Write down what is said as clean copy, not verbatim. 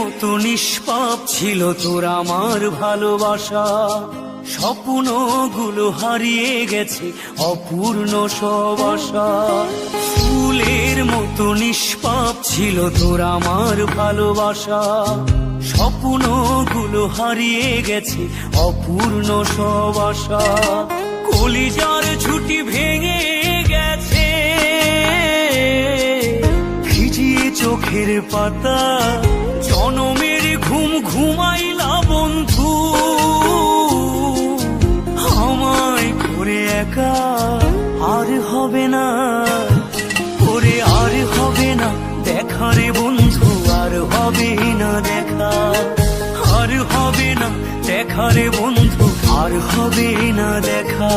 মতো নিষ্পাপ ছিল তোর আমার ভালোবাসা, স্বপ্নগুলো হারিয়ে গেছে অপূর্ণ সব আশা। ফুলের মতো নিষ্পাপ ছিল তোর আমার ভালোবাসা, স্বপ্নগুলো হারিয়ে গেছে অপূর্ণ সব আশা। কলিজার ঝুঁটি ভেঙে গেছে, ভিজিয়ে চোখের পাতা, জনমের ঘুম ঘুমাইলা বন্ধু, আমায় করে একা আর হবে না, করে আর হবে না দেখা রে বন্ধু, আর হবে না দেখা, আর হবে না দেখা রে বন্ধু, আর হবে না দেখা।